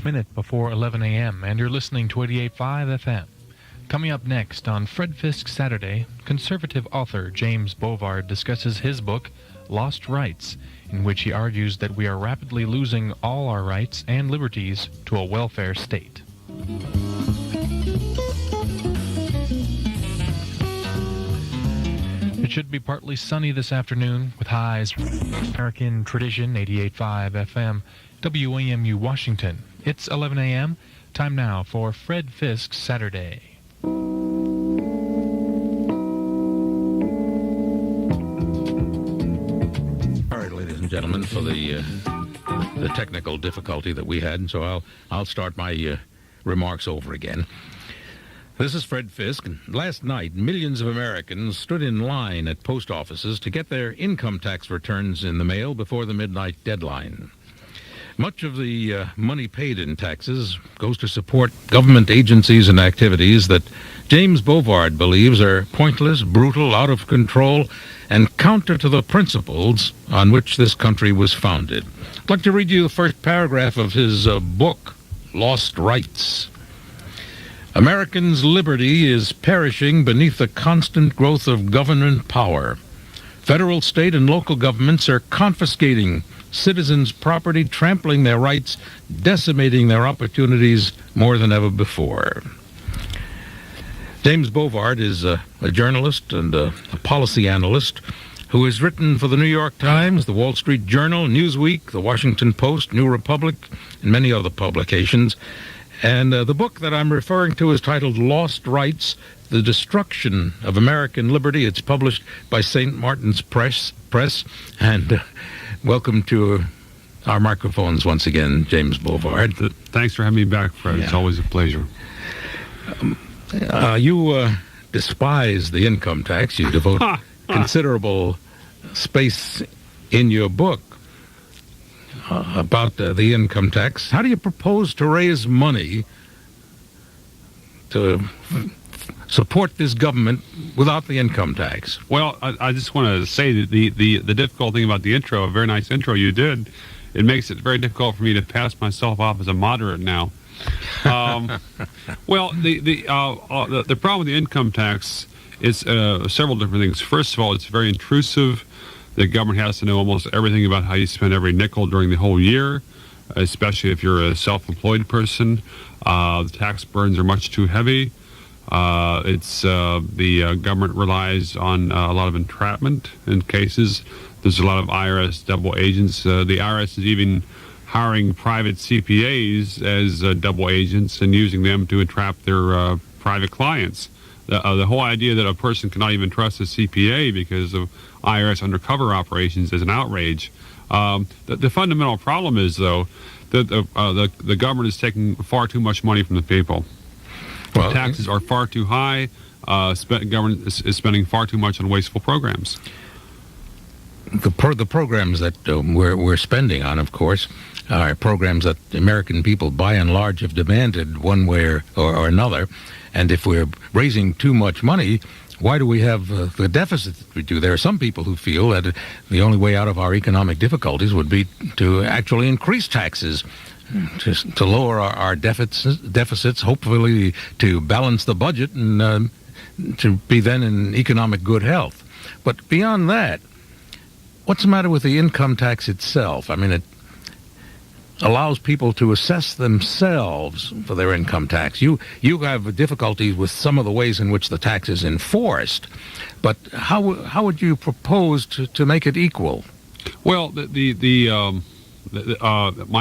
minute before 11 a.m., and you're listening to 88.5 FM. Coming up next on Fred Fisk Saturday, conservative author James Bovard discusses his book, Lost Rights, in which he argues that we are rapidly losing all our rights and liberties to a welfare state. It should be partly sunny this afternoon, with highs American Tradition 88.5 FM, WAMU Washington. It's 11 a.m. Time now for Fred Fisk Saturday. All right, ladies and gentlemen, for the technical difficulty that we had, and so I'll start my remarks over again. This is Fred Fisk. Last night, millions of Americans stood in line at post offices to get their income tax returns in the mail before the midnight deadline. Much of the money paid in taxes goes to support government agencies and activities that James Bovard believes are pointless, brutal, out of control, and counter to the principles on which this country was founded. I'd like to read you the first paragraph of his book, Lost Rights. Americans' liberty is perishing beneath the constant growth of government power. Federal, state, and local governments are confiscating citizens' property, trampling their rights, decimating their opportunities more than ever before. James Bovard is a journalist and a policy analyst who has written for the New York Times, the Wall Street Journal, Newsweek, the Washington Post, New Republic, and many other publications. And the book that I'm referring to is titled Lost Rights, The Destruction of American Liberty. It's published by St. Martin's Press. And welcome to our microphones once again, James Bovard. Thanks for having me back, Fred. Yeah. It's always a pleasure. You despise the income tax. You devote considerable space in your book about the income tax. How do you propose to raise money to support this government without the income tax? Well, I just want to say that the difficult thing about the intro, a very nice intro you did, it makes it very difficult for me to pass myself off as a moderate now. Well, the problem with the income tax is several different things. First of all, it's very intrusive. The government has to know almost everything about how you spend every nickel during the whole year, especially if you're a self-employed person. The tax burdens are much too heavy. The government relies on a lot of entrapment in cases. There's a lot of IRS double agents. The IRS is even hiring private CPAs as double agents and using them to entrap their private clients. The whole idea that a person cannot even trust a CPA because of IRS undercover operations is an outrage. The fundamental problem is, though, that the government is taking far too much money from the people. Well, taxes are far too high. Government is spending far too much on wasteful programs. The programs that we're spending on, of course, are programs that the American people, by and large, have demanded one way or another. And if we're raising too much money, why do we have the deficit that we do? There are some people who feel that the only way out of our economic difficulties would be to actually increase taxes, to lower our deficits, hopefully to balance the budget and to be then in economic good health. But beyond that, what's the matter with the income tax itself? I mean, it allows people to assess themselves for their income tax. You have difficulties with some of the ways in which the tax is enforced, but how would you propose to make it equal? Well, my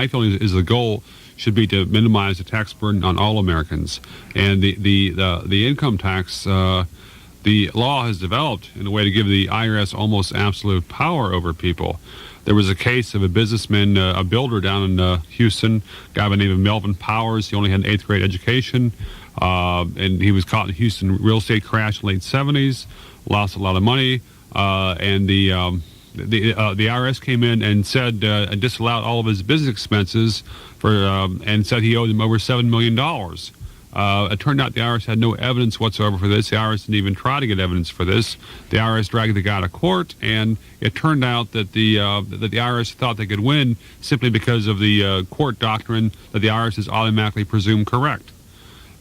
feeling is the goal should be to minimize the tax burden on all Americans, and the income tax. The law has developed in a way to give the IRS almost absolute power over people. There was a case of a businessman, a builder down in Houston, a guy by the name of Melvin Powers. He only had an 8th grade education, and he was caught in a Houston real estate crash in the late 70s, lost a lot of money, and the IRS came in and said and disallowed all of his business expenses and said he owed them over $7 million. It turned out the IRS had no evidence whatsoever for this. The IRS didn't even try to get evidence for this. The IRS dragged the guy to court, and it turned out that the IRS thought they could win simply because of the court doctrine that the IRS is automatically presumed correct.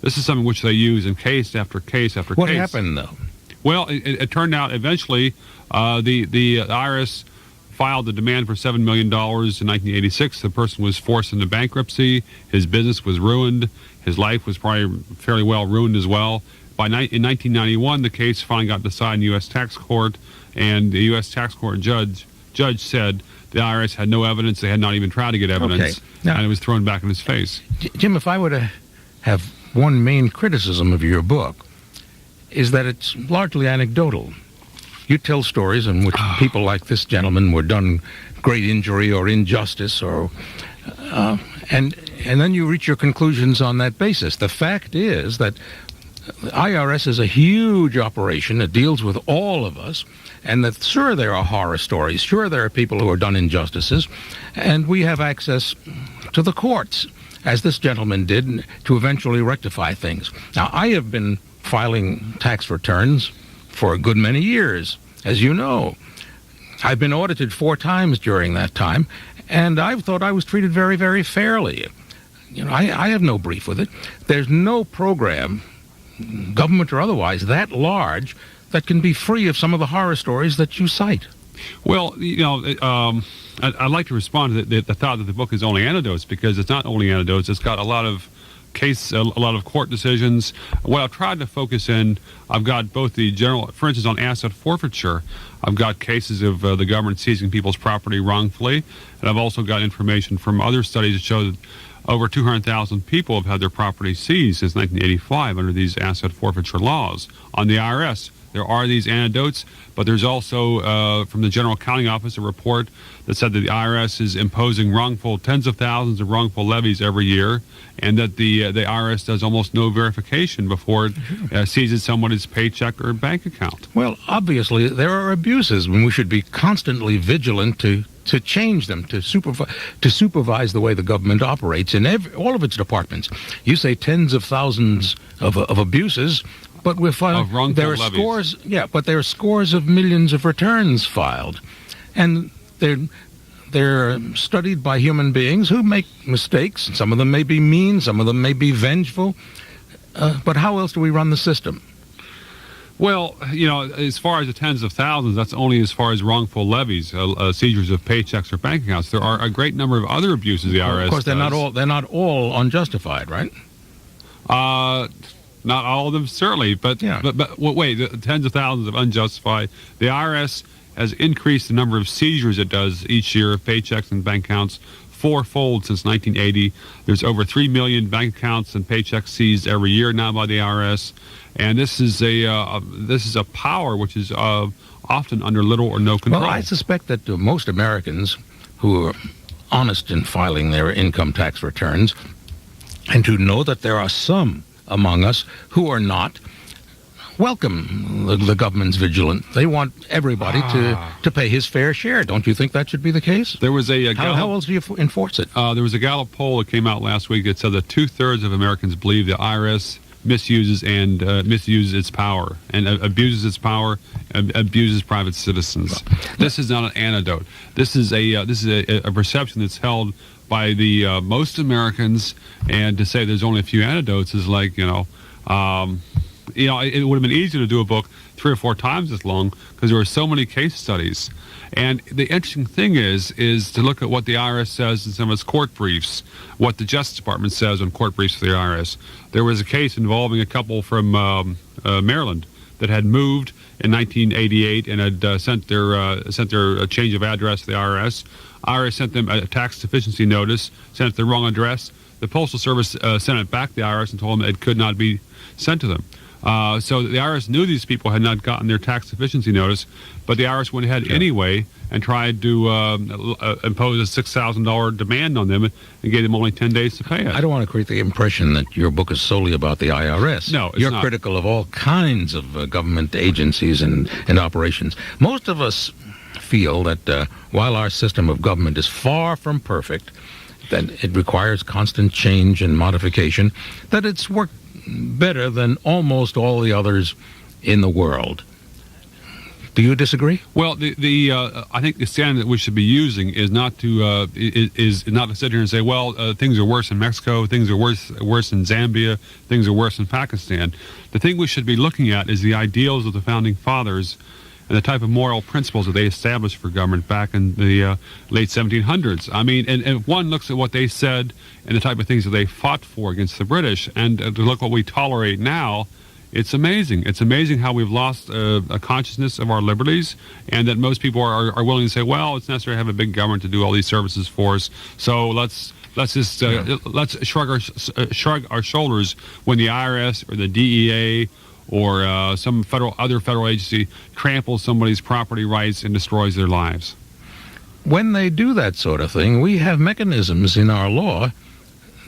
This is something which they use in case after case after case. What happened, though? Well, it turned out eventually the IRS filed a demand for $7 million in 1986. The person was forced into bankruptcy. His business was ruined. His life was probably fairly well ruined as well. In 1991, the case finally got decided in the U.S. Tax Court, and the U.S. Tax Court judge said the IRS had no evidence. They had not even tried to get evidence, Now, and it was thrown back in his face. Jim, if I were to have one main criticism of your book, is that it's largely anecdotal. You tell stories in which people like this gentleman were done great injury or injustice, and then you reach your conclusions on that basis. The fact is that the IRS is a huge operation. It deals with all of us, and that sure there are horror stories, sure there are people who are done injustices, and we have access to the courts, as this gentleman did, to eventually rectify things. Now, I have been filing tax returns for a good many years, as you know. I've been audited 4 times during that time, and I've thought I was treated very, very fairly. You know, I have no brief with it. There's no program, government or otherwise, that large that can be free of some of the horror stories that you cite. Well, I'd like to respond to the thought that the book is only anecdotes, because it's not only anecdotes. It's got a lot of a lot of court decisions. What I've tried to focus in, I've got both the general, for instance, on asset forfeiture, I've got cases of the government seizing people's property wrongfully, and I've also got information from other studies that show that over 200,000 people have had their property seized since 1985 under these asset forfeiture laws. On the IRS, there are these anecdotes, but there's also, from the General Accounting Office, a report that said that the IRS is imposing tens of thousands of wrongful levies every year, and that the IRS does almost no verification before it seizes someone's paycheck or bank account. Well, obviously, there are abuses, and we should be constantly vigilant to change them, to supervise the way the government operates in all of its departments. You say tens of thousands of abuses, but we're finding there are scores. Yeah, but there are scores of millions of returns filed, and they're studied by human beings who make mistakes. Some of them may be mean, some of them may be vengeful. But how else do we run the system? Well, as far as the tens of thousands, that's only as far as wrongful levies, seizures of paychecks or bank accounts. There are a great number of other abuses the IRS Of course, they're does. not all unjustified, right? Not all of them, certainly, but wait, the tens of thousands of unjustified. The IRS has increased the number of seizures it does each year of paychecks and bank accounts fourfold since 1980. There's over 3 million bank accounts and paychecks seized every year now by the IRS, and this is a power which is often under little or no control. Well, I suspect that most Americans who are honest in filing their income tax returns, and who know that there are some among us who are not, welcome the government's vigilance. They want everybody to pay his fair share. Don't you think that should be the case? There was how else do you enforce it? There was a Gallup poll that came out last week that said that 2/3 of Americans believe the IRS misuses its power and abuses its power and abuses private citizens. This is not an anecdote. This is a perception that's held by the most Americans, and to say there's only a few anecdotes is like, it would have been easier to do a book 3 or 4 times as long because there were so many case studies. And the interesting thing is to look at what the IRS says in some of its court briefs, what the Justice Department says on court briefs for the IRS. There was a case involving a couple from Maryland that had moved in 1988 and had sent their change of address to the IRS. IRS sent them a tax deficiency notice, sent it to the wrong address. The Postal Service sent it back to the IRS and told them it could not be sent to them. So the IRS knew these people had not gotten their tax deficiency notice, but the IRS went ahead anyway and tried to impose a $6,000 demand on them and gave them only 10 days to pay it. I don't want to create the impression that your book is solely about the IRS. No, it's You're not. critical of all kinds of government agencies and operations. Most of us feel that while our system of government is far from perfect, that it requires constant change and modification, that it's worked better than almost all the others in the world. Do you disagree? Well, I think the standard that we should be using is not to is not to sit here and say, well, things are worse in Mexico, things are worse in Zambia, things are worse in Pakistan. The thing we should be looking at is the ideals of the founding fathers and the type of moral principles that they established for government back in the late 1700s. I mean, and if one looks at what they said and the type of things that they fought for against the British, and to look what we tolerate now, it's amazing. It's amazing how we've lost a consciousness of our liberties, and that most people are willing to say, well, it's necessary to have a big government to do all these services for us, so let's just let's shrug our shoulders when the IRS or the DEA or some other federal agency tramples somebody's property rights and destroys their lives. When they do that sort of thing, we have mechanisms in our law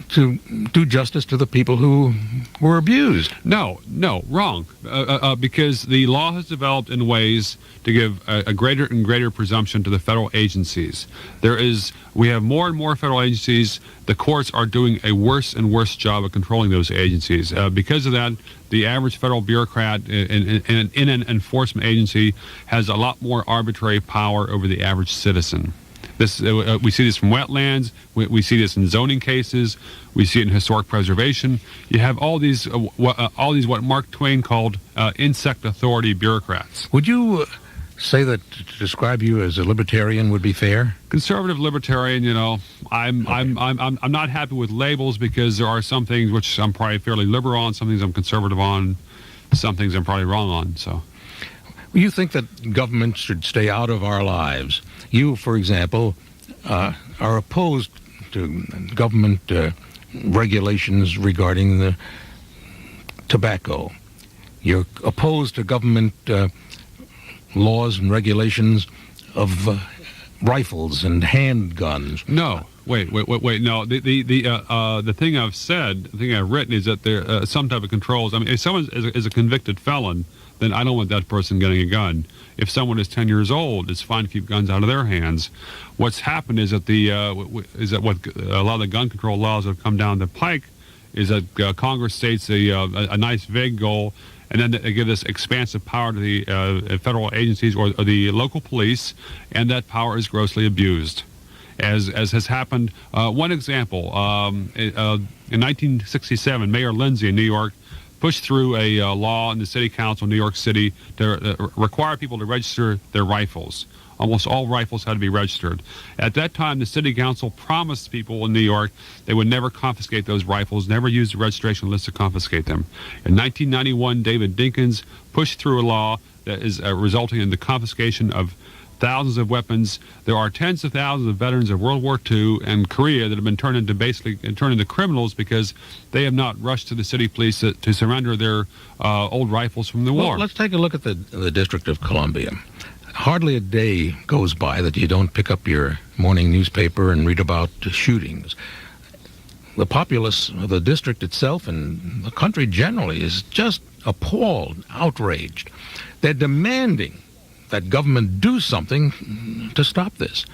to do justice to the people who were abused. No, wrong. Because the law has developed in ways to give a greater and greater presumption to the federal agencies. We have more and more federal agencies. The courts are doing a worse and worse job of controlling those agencies. Because of that, the average federal bureaucrat in an enforcement agency has a lot more arbitrary power over the average citizen. We see this from wetlands. We see this in zoning cases. We see it in historic preservation. You have all these what Mark Twain called insect authority bureaucrats. Would you say that to describe you as a libertarian would be fair? Conservative libertarian, I'm not happy with labels, because there are some things which I'm probably fairly liberal on, some things I'm conservative on, some things I'm probably wrong on. So. You think that government should stay out of our lives. You, for example, are opposed to government regulations regarding the tobacco. You're opposed to government laws and regulations of rifles and handguns. No. Wait. No, the thing I've said, the thing I've written is that there some type of controls. I mean, if someone is a convicted felon, then I don't want that person getting a gun. If someone is 10 years old, it's fine to keep guns out of their hands. What's happened is that what a lot of the gun control laws that have come down the pike is that Congress states a nice vague goal, and then they give this expansive power to the federal agencies or the local police, and that power is grossly abused. As has happened, one example, in 1967, Mayor Lindsay in New York pushed through a law in the city council in New York City to require people to register their rifles. Almost all rifles had to be registered. At that time, the city council promised people in New York they would never confiscate those rifles, never use the registration list to confiscate them. In 1991, David Dinkins pushed through a law that is resulting in the confiscation of thousands of weapons. There are tens of thousands of veterans of World War II and Korea that have been turned into criminals because they have not rushed to the city police to surrender their old rifles from the war. Let's take a look at the District of Columbia. Hardly a day goes by that you don't pick up your morning newspaper and read about shootings. The populace of the district itself and the country generally is just appalled, outraged. They're demanding that government do something to stop this.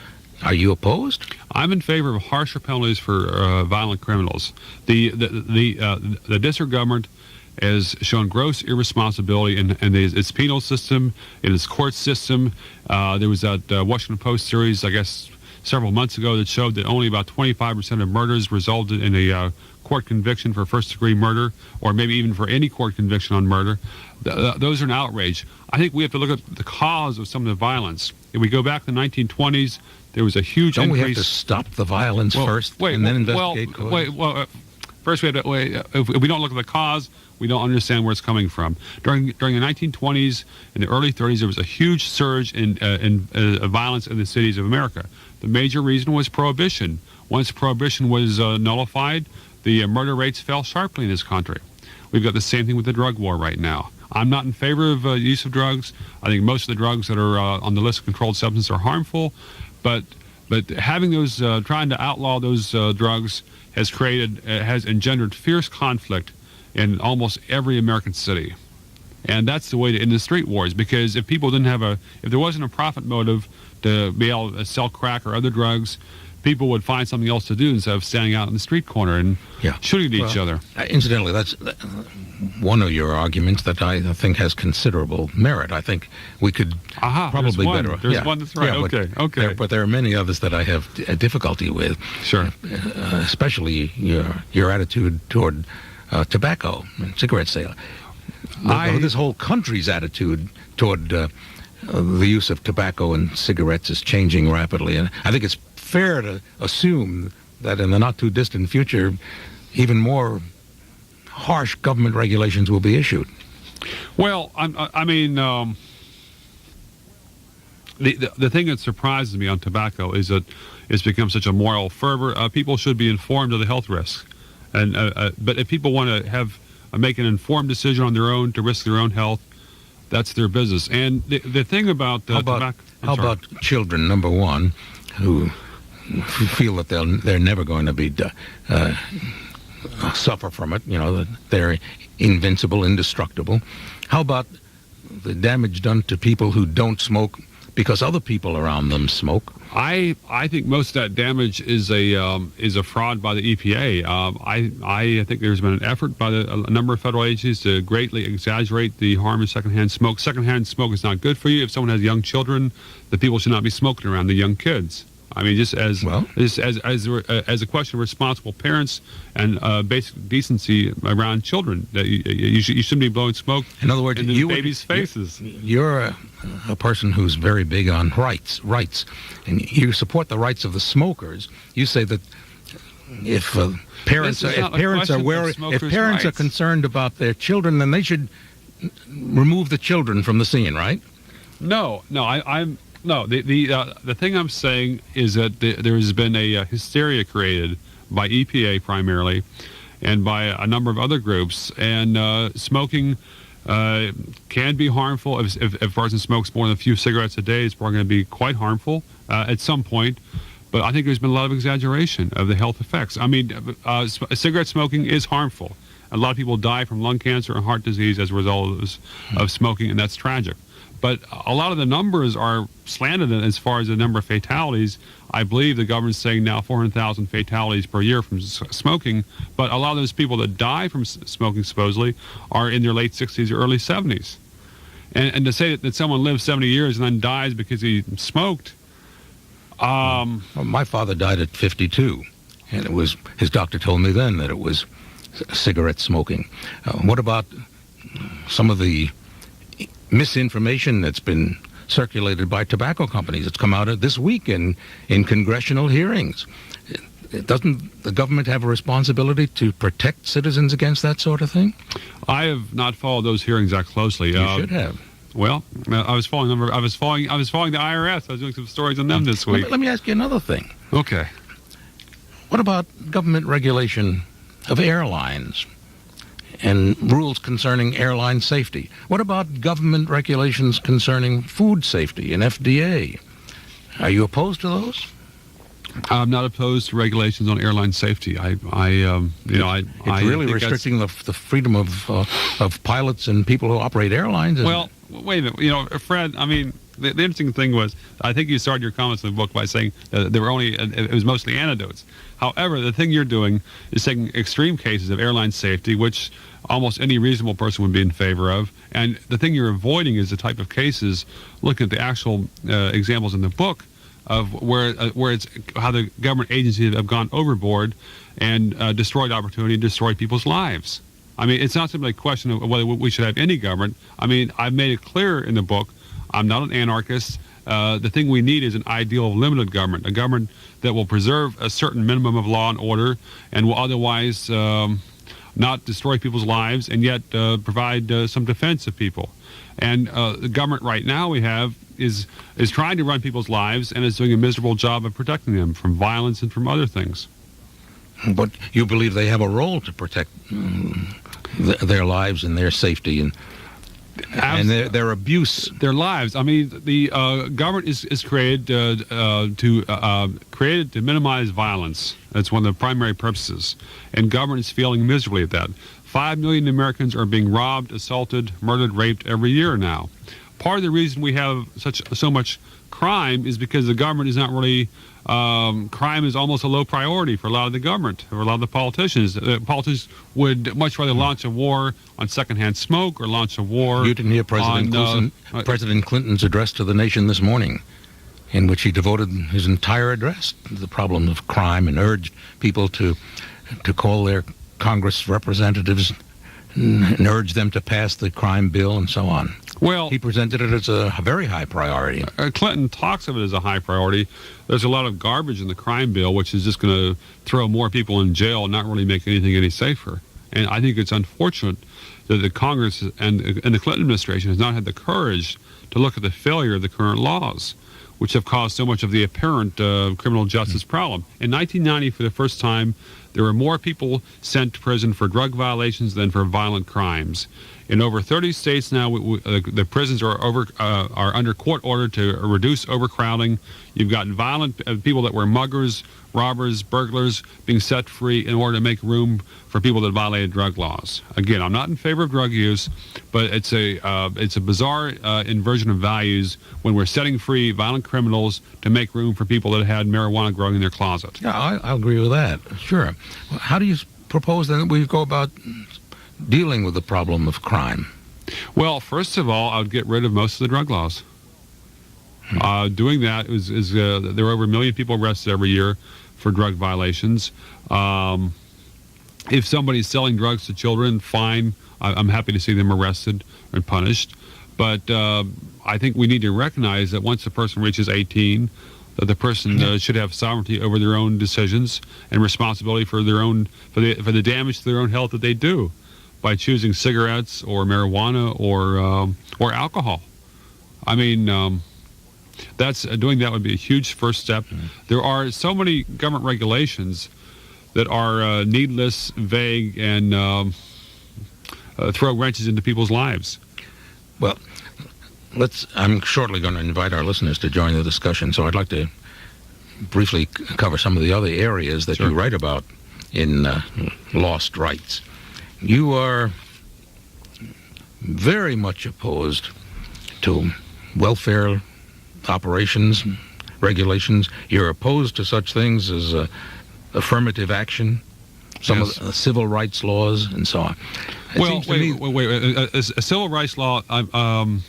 Are you opposed? I'm in favor of harsher penalties for violent criminals. The district government has shown gross irresponsibility in its penal system, in its court system. There was that Washington Post series, I guess, several months ago that showed that only about 25% of murders resulted in a court conviction for first-degree murder, or maybe even for any court conviction on murder. Those are an outrage. I think we have to look at the cause of some of the violence. If we go back to the 1920s, there was a huge increase. Don't we have to stop the violence first and then investigate? First we have to, if we don't look at the cause, we don't understand where it's coming from. During the 1920s and the early 30s, there was a huge surge in violence in the cities of America. The major reason was Prohibition. Once Prohibition was nullified, the murder rates fell sharply in this country. We've got the same thing with the drug war right now. I'm not in favor of use of drugs. I think most of the drugs that are on the list of controlled substances are harmful, but having those, trying to outlaw those drugs has engendered fierce conflict in almost every American city. And that's the way to end the street wars, because if people didn't have if there wasn't a profit motive to be able to sell crack or other drugs, people would find something else to do instead of standing out in the street corner and shooting at each other. Incidentally, that's one of your arguments that I think has considerable merit. I think we could probably better. There's one that's right. Okay. But there are many others that I have difficulty with. Sure. Especially your attitude toward tobacco and cigarette sale. This whole country's attitude toward the use of tobacco and cigarettes is changing rapidly, and I think it's fair to assume that in the not-too-distant future, even more harsh government regulations will be issued. Well, I mean, the thing that surprises me on tobacco is that it's become such a moral fervor. People should be informed of the health risks, and but if people want to make an informed decision on their own to risk their own health, that's their business. And the thing about tobacco... How about children, number one, who feel that they're never going to be suffer from it, that they're invincible, indestructible. How about the damage done to people who don't smoke because other people around them smoke? I think most of that damage is a fraud by the EPA. I think there's been an effort by a number of federal agencies to greatly exaggerate the harm of secondhand smoke. Secondhand smoke is not good for you. If someone has young children, the people should not be smoking around the young kids. I mean, just as a question of responsible parents and basic decency around children, that you shouldn't be blowing smoke. In other words, in the babies' faces. You're a person who's very big on rights, and you support the rights of the smokers. You say that if parents are concerned about their children, then they should remove the children from the scene, right? No, the thing I'm saying is that there has been a hysteria created by EPA primarily and by a number of other groups, and smoking can be harmful. If a person smokes more than a few cigarettes a day, it's probably going to be quite harmful at some point. But I think there's been a lot of exaggeration of the health effects. I mean, cigarette smoking is harmful. A lot of people die from lung cancer and heart disease as a result of smoking, and that's tragic. But a lot of the numbers are slanted as far as the number of fatalities. I believe the government's saying now 400,000 fatalities per year from smoking. But a lot of those people that die from smoking, supposedly, are in their late 60s or early 70s. And to say that someone lives 70 years and then dies because he smoked... Well, my father died at 52, and it was his doctor told me then that it was cigarette smoking. What about some of the misinformation that's been circulated by tobacco companies? It's come out this week in congressional hearings. Doesn't the government have a responsibility to protect citizens against that sort of thing? I have not followed those hearings that closely. You should have. Well, I was following the IRS. I was doing some stories on them this week. Let me ask you another thing. Okay. What about government regulation of airlines and rules concerning airline safety? What about government regulations concerning food safety and FDA? Are you opposed to those? I'm not opposed to regulations on airline safety. It's really restricting the freedom of pilots and people who operate airlines. Well, wait a minute. Fred, I mean, the interesting thing was, I think you started your comments in the book by saying there were it was mostly anecdotes. However, the thing you're doing is taking extreme cases of airline safety, which almost any reasonable person would be in favor of. And the thing you're avoiding is the type of cases, looking at the actual examples in the book, of where it's how the government agencies have gone overboard and destroyed opportunity, destroyed people's lives. I mean, it's not simply a question of whether we should have any government. I mean, I've made it clear in the book, I'm not an anarchist. The thing we need is an ideal of limited government, a government that will preserve a certain minimum of law and order and will otherwise not destroy people's lives and yet provide some defense of people. And the government right now we have is trying to run people's lives and is doing a miserable job of protecting them from violence and from other things. But you believe they have a role to protect their lives and their safety? And and their abuse. Their lives. I mean, the government is created created to minimize violence. That's one of the primary purposes, and government is failing miserably at that. 5 million Americans are being robbed, assaulted, murdered, raped every year now. Part of the reason we have so much crime is because the government is not really. Crime is almost a low priority for a lot of the government, or a lot of the politicians. Politicians would much rather launch a war on secondhand smoke or launch a war. You didn't hear President Clinton's address to the nation this morning, in which he devoted his entire address to the problem of crime and urged people to call their Congress representatives and urge them to pass the crime bill and so on. Well, he presented it as a very high priority. Clinton talks of it as a high priority. There's a lot of garbage in the crime bill, which is just going to throw more people in jail and not really make anything any safer. And I think it's unfortunate that the Congress and the Clinton administration has not had the courage to look at the failure of the current laws, which have caused so much of the apparent criminal justice problem. In 1990, for the first time, there were more people sent to prison for drug violations than for violent crimes. In over 30 states now, the prisons are under court order to reduce overcrowding. You've got violent people that were muggers, robbers, burglars being set free in order to make room for people that violated drug laws. Again, I'm not in favor of drug use, but it's a bizarre inversion of values when we're setting free violent criminals to make room for people that had marijuana growing in their closet. Yeah, I'll agree with that. Sure. How do you propose then that we go about dealing with the problem of crime? Well, first of all, I would get rid of most of the drug laws. Doing that there are over 1 million people arrested every year for drug violations. If somebody's selling drugs to children, fine. I'm happy to see them arrested and punished. But I think we need to recognize that once a person reaches 18, that the person should have sovereignty over their own decisions and responsibility for their own for the damage to their own health that they do by choosing cigarettes or marijuana or alcohol. I mean, that's doing that would be a huge first step. There are so many government regulations that are needless, vague, and throw wrenches into people's lives. Well, I'm shortly going to invite our listeners to join the discussion, so I'd like to briefly cover some of the other areas that you write about in Lost Rights. You are very much opposed to welfare operations, regulations. You're opposed to such things as affirmative action, some of the civil rights laws, and so on. Well, wait. A civil rights law, I'm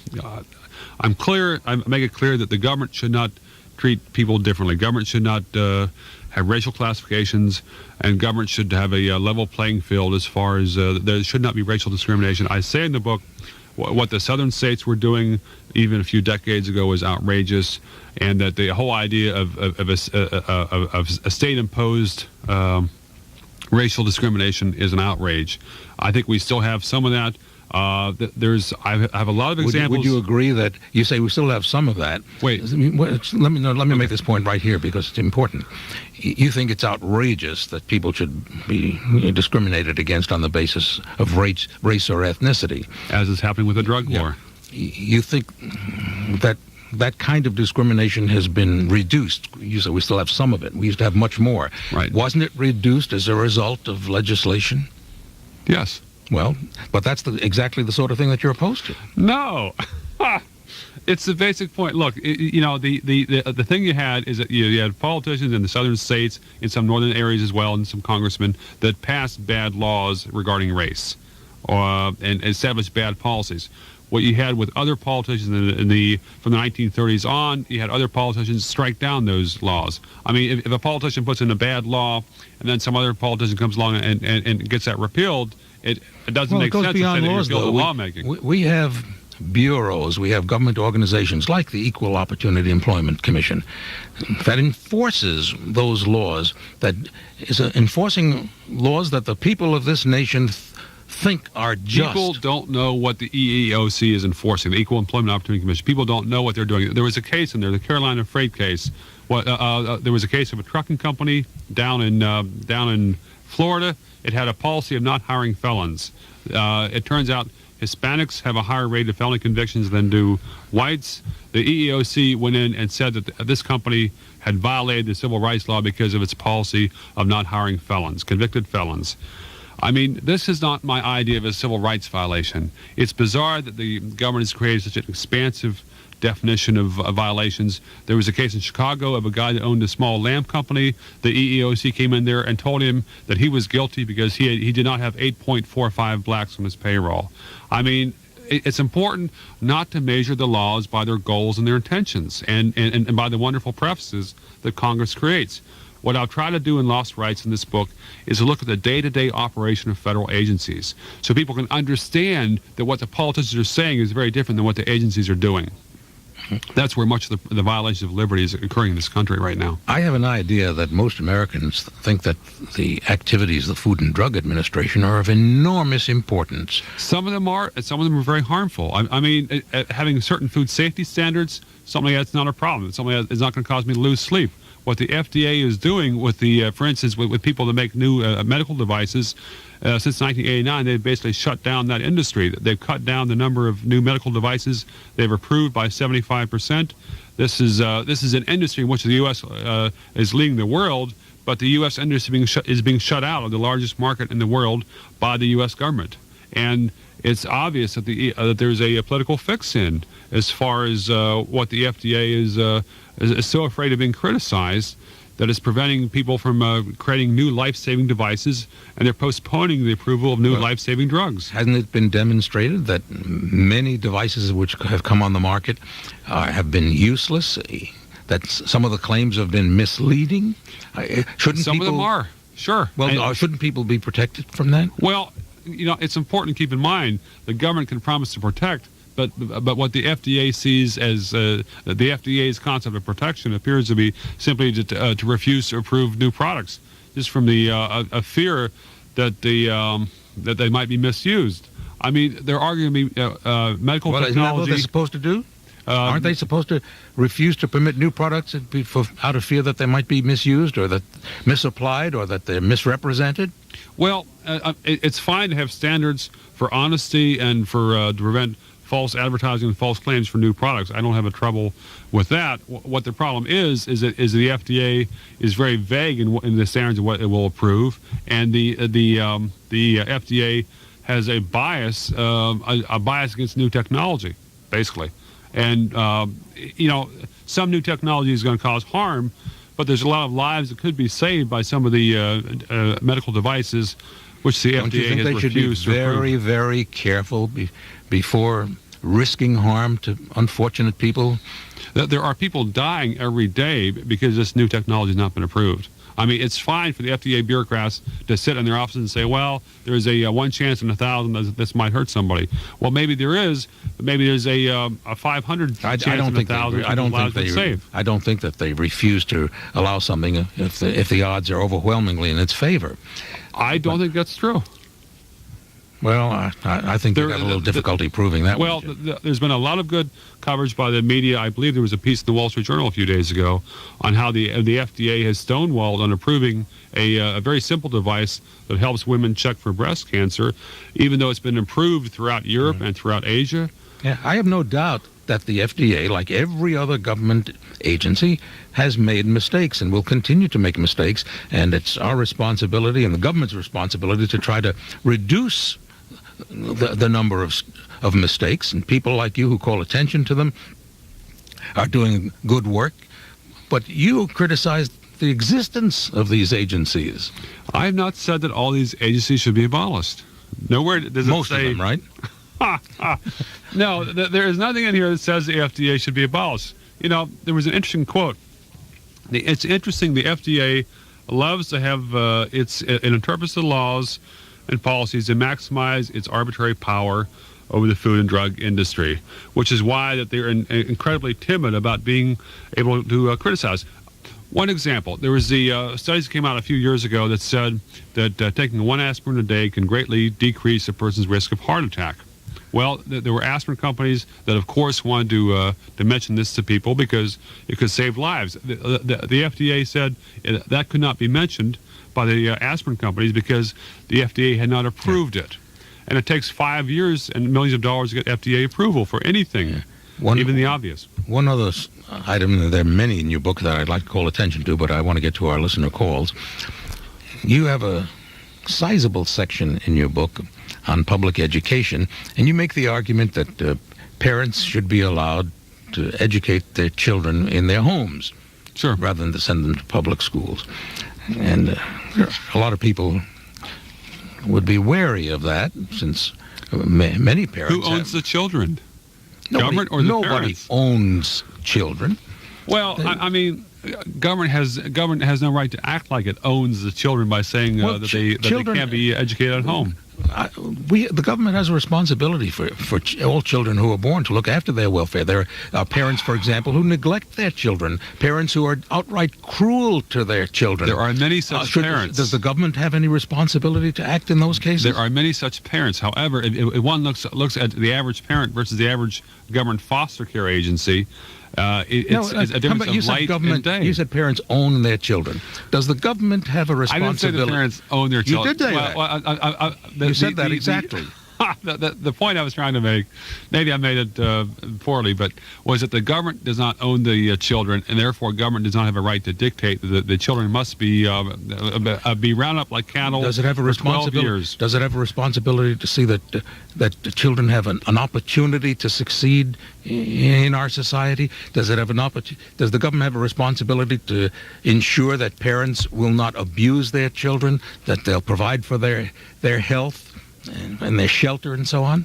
clear. I make it clear that the government should not treat people differently. Government should not have racial classifications, and government should have a level playing field as far as there should not be racial discrimination. I say in the book what the southern states were doing even a few decades ago was outrageous, and that the whole idea of a state-imposed racial discrimination is an outrage. I think we still have some of that. I have a lot of examples. Would you agree that you say we still have some of that? Wait. Let me make this point right here because it's important. You think it's outrageous that people should be discriminated against on the basis of race or ethnicity, as is happening with the drug war. You think that kind of discrimination has been reduced. You say we still have some of it. We used to have much more. Right. Wasn't it reduced as a result of legislation? Yes. Well, but that's exactly the sort of thing that you're opposed to. No. It's the basic point. Look, the thing you had is that you had politicians in the southern states, in some northern areas as well, and some congressmen that passed bad laws regarding race and established bad policies. What you had with other politicians from the 1930s on, you had other politicians strike down those laws. I mean, if a politician puts in a bad law and then some other politician comes along and gets that repealed, it doesn't make sense to say that you repeal the lawmaking. We have bureaus, we have government organizations like the Equal Opportunity Employment Commission that enforces those laws, that is enforcing laws that the people of this nation think are just. People don't know what the EEOC is enforcing, the Equal Employment Opportunity Commission. People don't know what they're doing. There was a case in there, the Carolina Freight case. There was a case of a trucking company down in Florida. It had a policy of not hiring felons. It turns out Hispanics have a higher rate of felony convictions than do whites. The EEOC went in and said that this company had violated the civil rights law because of its policy of not hiring felons, convicted felons. I mean, this is not my idea of a civil rights violation. It's bizarre that the government has created such an expansive definition of violations. There was a case in Chicago of a guy that owned a small lamp company. The EEOC came in there and told him that he was guilty because he did not have 8.45 blacks on his payroll. I mean, it's important not to measure the laws by their goals and their intentions and by the wonderful prefaces that Congress creates. What I'll try to do in Lost Rights in this book is to look at the day-to-day operation of federal agencies so people can understand that what the politicians are saying is very different than what the agencies are doing. That's where much of the violations of liberty is occurring in this country right now. I have an idea that most Americans think that the activities of the Food and Drug Administration are of enormous importance. Some of them are, and some of them are very harmful. I mean, having certain food safety standards, something that's not a problem. It's something that's not going to cause me to lose sleep. What the FDA is doing with for instance, with people that make new medical devices, since 1989, they've basically shut down that industry. They've cut down the number of new medical devices they've approved by 75%. This is an industry in which the U.S. Is leading the world, but the U.S. industry is being shut out of the largest market in the world by the U.S. government. And it's obvious that that there's a political fix in as far as what the FDA is so afraid of being criticized that it's preventing people from creating new life-saving devices, and they're postponing the approval of new life-saving drugs. Hasn't it been demonstrated that many devices which have come on the market have been useless, that some of the claims have been misleading? Some of them are, sure. Well, shouldn't people be protected from that? Well, you know, it's important to keep in mind the government can promise to protect, but what the FDA sees as the FDA's concept of protection appears to be simply to refuse to approve new products, just from the a fear that that they might be misused. I mean, they're arguing medical technology. Isn't that what they're supposed to do? Aren't they supposed to refuse to permit new products out of fear that they might be misused or that misapplied or that they're misrepresented? Well, it's fine to have standards for honesty and for to prevent false advertising and false claims for new products. I don't have a trouble with that. What the problem is that the FDA is very vague in the standards of what it will approve, and the FDA has a bias against new technology, basically. And you know, some new technology is going to cause harm, but there's a lot of lives that could be saved by some of the medical devices, which the FDA has refused to approve. Don't you think they should be very, very careful before risking harm to unfortunate people? There are people dying every day because this new technology has not been approved. I mean, it's fine for the FDA bureaucrats to sit in their offices and say, well, there's a 1 chance in 1,000 that this might hurt somebody. Well, maybe there is, but maybe there's a 500 chance in 1,000 I don't think that they refuse to allow something if the odds are overwhelmingly in its favor. I don't think that's true. Well, I think they have a little difficulty proving that. Well, there's been a lot of good coverage by the media. I believe there was a piece in the Wall Street Journal a few days ago on how the FDA has stonewalled on approving a very simple device that helps women check for breast cancer, even though it's been approved throughout Europe and throughout Asia. Yeah, I have no doubt that the FDA, like every other government agency, has made mistakes and will continue to make mistakes, and it's our responsibility and the government's responsibility to try to reduce the number of mistakes, and people like you who call attention to them are doing good work. But you criticized the existence of these agencies. I have not said that all these agencies should be abolished. Nowhere does it Most say... of them, right? No, there is nothing in here that says the FDA should be abolished. You know, there was an interesting quote. It's interesting, the FDA loves to have it interprets the laws and policies to maximize its arbitrary power over the food and drug industry, which is why that they're incredibly timid about being able to criticize. One example, there was the studies that came out a few years ago that said that taking 1 aspirin a day can greatly decrease a person's risk of heart attack. Well, there were aspirin companies that, of course, wanted to mention this to people because it could save lives. The FDA said that could not be mentioned by the aspirin companies because the FDA had not approved it. and it takes 5 years and millions of dollars to get FDA approval for anything, even the obvious. One other item, there are many in your book that I'd like to call attention to, but I want to get to our listener calls. You have a sizable section in your book on public education, and you make the argument that parents should be allowed to educate their children in their homes, Sure, rather than to send them to public schools. And a lot of people would be wary of that, since many parents... Who owns the children? Nobody, Government or the nobody parents? owns children. Well, I mean, government has no right to act like it owns the children by saying Well, that they can't be educated at home. The government has a responsibility for all children who are born to look after their welfare. There are parents, for example, who neglect their children, parents who are outright cruel to their children. There are many such parents. Does the government have any responsibility to act in those cases? There are many such parents. However, if one looks at the average parent versus the average government foster care agency, it's a difference of light and day. You said parents own their children. Does the government have a responsibility? I didn't say the parents own their children. You did say that. You said that exactly. The point I was trying to make, maybe I made it poorly, but was that the government does not own the children, and therefore government does not have a right to dictate that the children must be rounded up like cattle. Does it have a responsibility? 12 years. Does it have a responsibility to see that the children have an opportunity to succeed in our society? Does it have Does the government have a responsibility to ensure that parents will not abuse their children, that they'll provide for their health and their shelter and so on?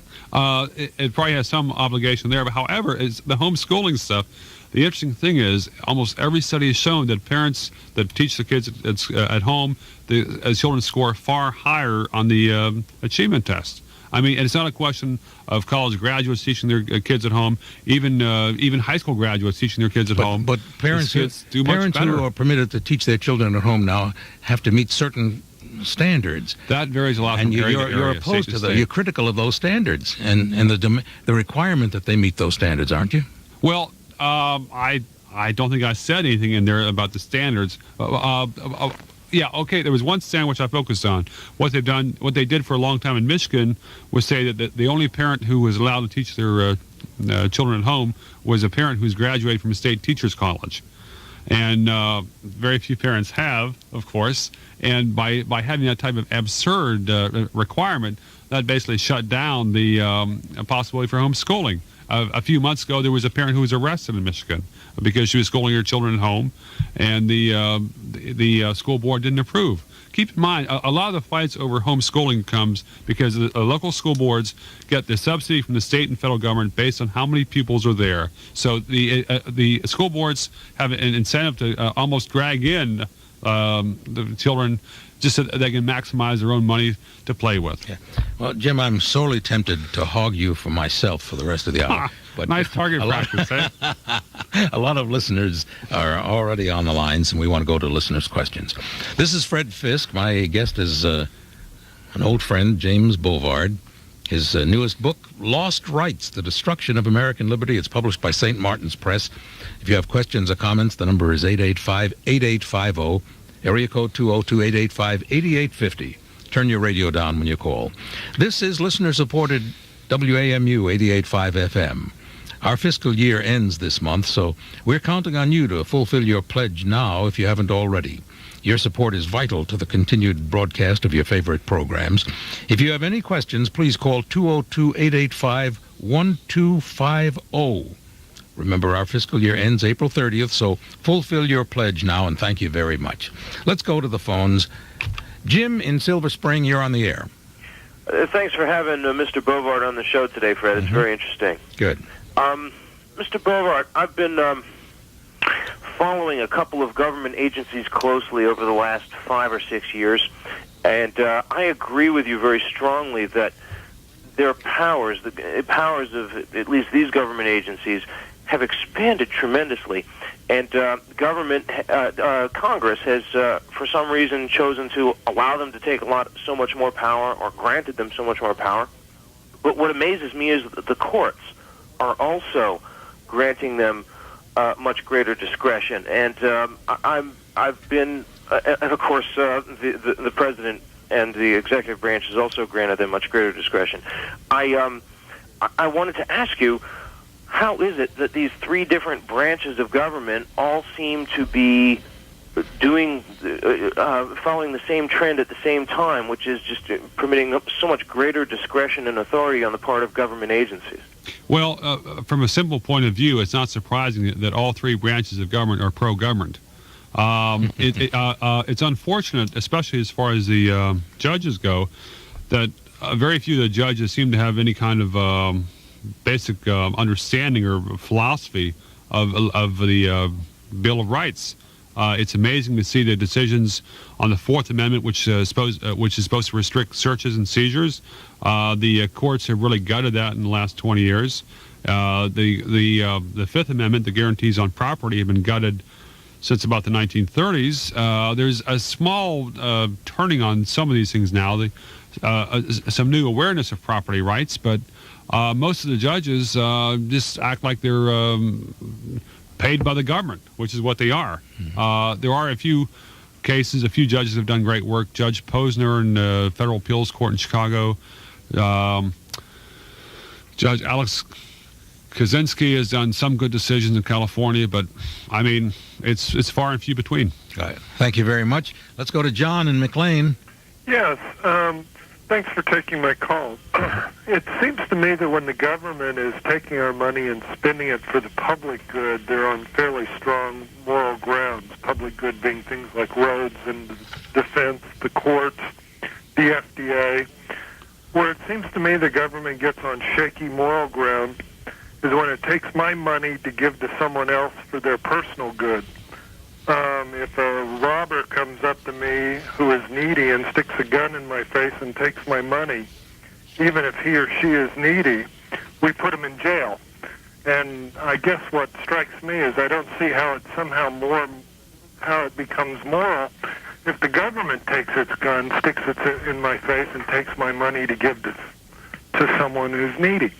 It probably has some obligation there, but however, it's the homeschooling stuff. The interesting thing is, almost every study has shown that parents that teach the kids at home, the children score far higher on the achievement test. I mean, and it's not a question of college graduates teaching their kids at home, even high school graduates teaching their kids at home. But parents who are permitted to teach their children at home now have to meet certain standards. That varies a lot and from area to you're area, opposed to state. You're critical of those standards and the requirement that they meet those standards, aren't you? Well, I don't think I said anything in there about the standards. Yeah, okay, there was one standard which I focused on. What they did for a long time in Michigan was say that the only parent who was allowed to teach their children at home was a parent who's graduated from a state teachers college. And very few parents have, of course. And by having that type of absurd requirement, that basically shut down the possibility for homeschooling. A few months ago, there was a parent who was arrested in Michigan because she was schooling her children at home, and the school board didn't approve. Keep in mind, a lot of the fights over homeschooling comes because the local school boards get the subsidy from the state and federal government based on how many pupils are there. So the school boards have an incentive to almost drag in the children just so that they can maximize their own money to play with. Yeah. Well, Jim, I'm sorely tempted to hog you for myself for the rest of the hour. But nice target practice, eh? A lot of listeners are already on the lines, and we want to go to listeners' questions. This is Fred Fisk. My guest is an old friend, James Bovard. His newest book, Lost Rights, The Destruction of American Liberty. It's published by St. Martin's Press. If you have questions or comments, the number is 885-8850. Area code 202-885-8850. Turn your radio down when you call. This is listener-supported WAMU 88.5 FM. Our fiscal year ends this month, so we're counting on you to fulfill your pledge now if you haven't already. Your support is vital to the continued broadcast of your favorite programs. If you have any questions, please call 202-885-1250. Remember, our fiscal year ends April 30th, so fulfill your pledge now, and thank you very much. Let's go to the phones. Jim in Silver Spring, you're on the air. Thanks for having Mr. Bovard on the show today, Fred. It's very interesting. Good. Mr. Bovard, I've been following a couple of government agencies closely over the last 5 or 6 years, and I agree with you very strongly that their powers, the powers of at least these government agencies, have expanded tremendously, and Congress has, for some reason, chosen to allow them to take so much more power, or granted them so much more power. But what amazes me is that the courts are also granting them much greater discretion, and I've been, and of course, the president and the executive branch has also granted them much greater discretion. I wanted to ask you, how is it that these three different branches of government all seem to be doing, following the same trend at the same time, which is just permitting so much greater discretion and authority on the part of government agencies? Well, from a simple point of view, it's not surprising that all three branches of government are pro-government. It's unfortunate, especially as far as the judges go, that very few of the judges seem to have any kind of basic understanding or philosophy of the Bill of Rights. It's amazing to see the decisions on the Fourth Amendment, which is supposed to restrict searches and seizures. The courts have really gutted that in the last 20 years. The Fifth Amendment, the guarantees on property, have been gutted since about the 1930s. There's a small turning on some of these things now. Some new awareness of property rights, but most of the judges just act like they're paid by the government, which is what they are. There are a few cases, a few judges have done great work. Judge Posner in the Federal Appeals Court in Chicago. Judge Alex Kaczynski has done some good decisions in California, but, I mean, it's far and few between. Thank you very much. Let's go to John in McLean. Yes, thanks for taking my call. It seems to me that when the government is taking our money and spending it for the public good, they're on fairly strong moral grounds, public good being things like roads and defense, the courts, the FDA. Where it seems to me the government gets on shaky moral ground is when it takes my money to give to someone else for their personal good. If a robber comes up to me who is needy and sticks a gun in my face and takes my money, even if he or she is needy, we put him in jail. And I guess what strikes me is I don't see how it becomes moral if the government takes its gun, sticks it in my face, and takes my money to give to someone who's needy.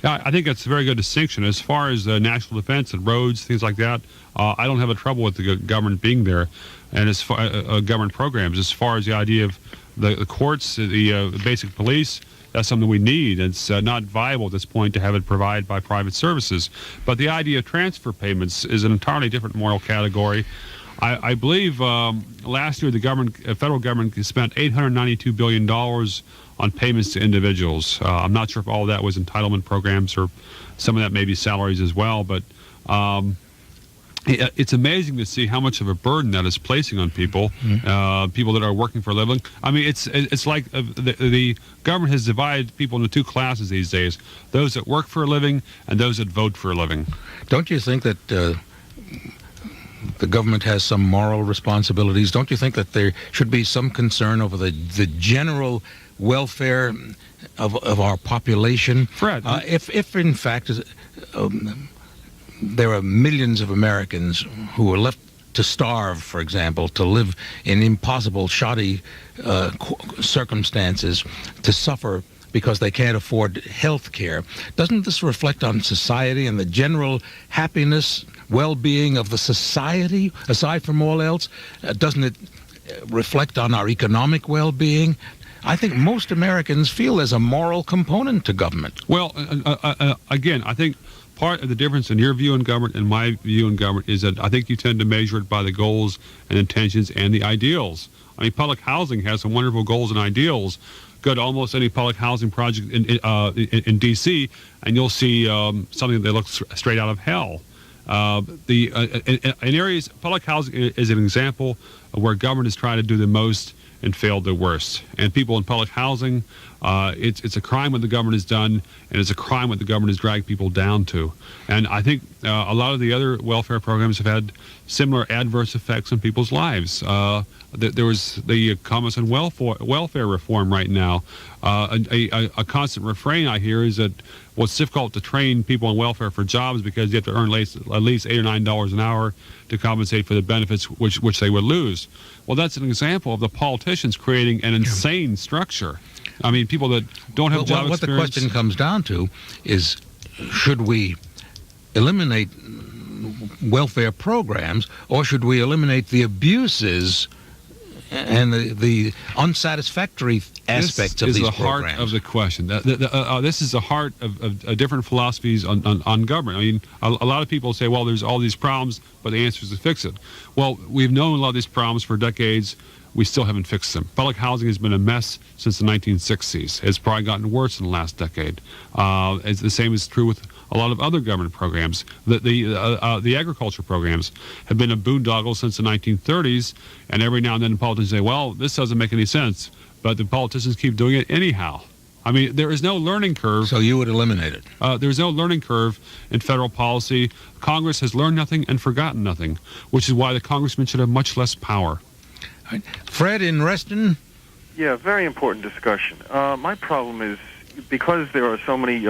Yeah, I think that's a very good distinction. As far as national defense and roads, things like that, I don't have a trouble with the government being there, and as far government programs. As far as the idea of the courts, the basic police, that's something we need. It's not viable at this point to have it provided by private services. But the idea of transfer payments is an entirely different moral category. I believe last year the federal government spent $892 billion on payments to individuals. I'm not sure if all of that was entitlement programs or some of that may be salaries as well, but it's amazing to see how much of a burden that is placing on people, people that are working for a living. I mean, it's like the government has divided people into two classes these days, those that work for a living and those that vote for a living. Don't you think that the government has some moral responsibilities? Don't you think that there should be some concern over the general welfare of our population? Fred, if in fact there are millions of Americans who are left to starve, for example, to live in impossible, shoddy circumstances, to suffer because they can't afford health care, doesn't this reflect on society and the general happiness, well-being of the society, aside from all else? Doesn't it reflect on our economic well-being? I think most Americans feel there's a moral component to government. Well, again, I think part of the difference in your view in government and my view in government is that I think you tend to measure it by the goals and intentions and the ideals. I mean, public housing has some wonderful goals and ideals. Go to almost any public housing project in D.C., and you'll see something that looks straight out of hell. In areas, public housing is an example of where government is trying to do the most and failed the worst. And people in public housing, it's a crime what the government has done, and it's a crime what the government has dragged people down to. And I think a lot of the other welfare programs have had similar adverse effects on people's lives. There was the comments on welfare reform right now. A constant refrain I hear is that it's difficult to train people on welfare for jobs because you have to earn at least $8 or $9 an hour to compensate for the benefits which they would lose. Well, that's an example of the politicians creating an insane structure. I mean, people that don't have job experience. What the question comes down to is, should we eliminate welfare programs, or should we eliminate the abuses and the unsatisfactory aspects of these programs. This is the heart of the question. This is the heart of different philosophies on government. I mean, a lot of people say, well, there's all these problems, but the answer is to fix it. Well, we've known a lot of these problems for decades. We still haven't fixed them. Public housing has been a mess since the 1960s. It's probably gotten worse in the last decade. It's the same is true with a lot of other government programs. The agriculture programs have been a boondoggle since the 1930s, and every now and then the politicians say, well, this doesn't make any sense, but the politicians keep doing it anyhow. I mean, there is no learning curve. So you would eliminate it? There's no learning curve in federal policy. Congress has learned nothing and forgotten nothing, which is why the congressman should have much less power. Fred in Reston? Yeah, very important discussion. My problem is because there are so many